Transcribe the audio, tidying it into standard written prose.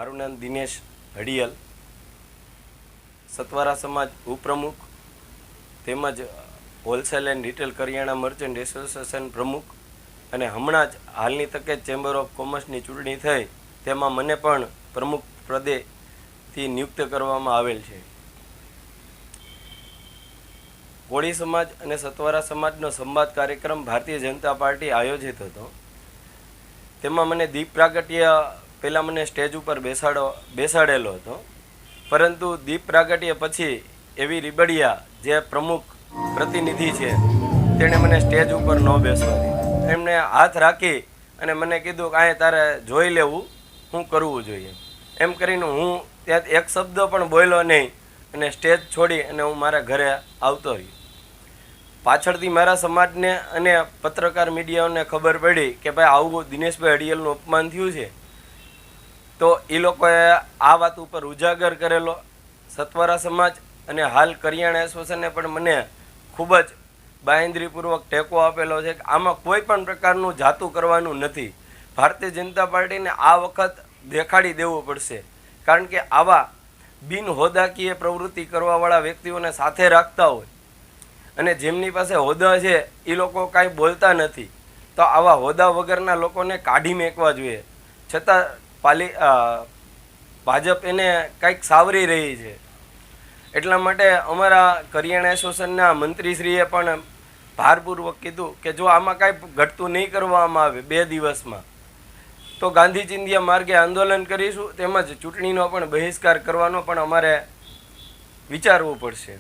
મારું નામ દિનેશ હડિયલ, સતવારા સમાજ ઉપપ્રમુખ તેમજ હોલસેલ એન્ડ રિટેલ કરિયાણા મર્ચન્ટ એસોસિએશન પ્રમુખ, અને હમણાં જ હાલની તકે ચેમ્બર ઓફ કોમર્સની ચૂંટણી થઈ તેમાં મને પણ પ્રમુખ પદેથી નિયુક્ત કરવામાં આવેલ છે. કોળી સમાજ અને સતવારા સમાજનો સંવાદ કાર્યક્રમ ભારતીય જનતા પાર્ટી આયોજિત હતો. તેમાં મને દીપ પ્રાગટ્ય પહેલાં મને સ્ટેજ ઉપર બેસાડેલો હતો, પરંતુ દીપ પ્રાગટ્ય પછી એવી રીબડિયા જે પ્રમુખ પ્રતિનિધિ છે તેણે મને સ્ટેજ ઉપર ન બેસવા દીધું. એમણે હાથ રાખી અને મને કીધું કે આ તારે જોઈ લેવું શું કરવું જોઈએ. એમ કરીને હું ત્યાં એક શબ્દ પણ બોલ્યો નહીં અને સ્ટેજ છોડી અને હું મારા ઘરે આવતો રહ્યો. પાછળથી મારા સમાજને અને પત્રકાર મીડિયાઓને ખબર પડી કે ભાઈ આવું દિનેશભાઈ હડિયલનું અપમાન થયું છે, તો એ લોકોએ આ વાત ઉપર ઉજાગર કરેલો. સતવારા સમાજ અને હાલ કરિયાણા એસોસિએશને પણ મને ખૂબ જ બાંહેધરીપૂર્વક ટેકો આપેલો છે કે આમાં કોઈ પણ પ્રકારનું જાતું કરવાનું નથી. ભારતીય જનતા પાર્ટીને આ વખત દેખાડી દેવું પડશે, કારણ કે આવા બિન હોદ્દાકીય પ્રવૃત્તિ કરવાવાળા વ્યક્તિઓને સાથે રાખતા હોય અને જેમની પાસે હોદ્દા છે એ લોકો કાંઈ બોલતા નથી, તો આવા હોદ્દા વગરના લોકોને કાઢી મેકવા જોઈએ. છતાં ભાજપ એને કંઈક સાવરી રહી છે. એટલા માટે અમારા કરિયાણા એસોસિએશનના મંત્રીશ્રીએ પણ ભારપૂર્વક કીધું કે જો આમાં કાંઈ ઘટતું નહીં કરવામાં આવે 2 દિવસમાં તો ગાંધી ચિંધ્યા માર્ગે આંદોલન કરીશું, તેમજ ચૂંટણીનો પણ બહિષ્કાર કરવાનો પણ અમારે વિચારવું પડશે.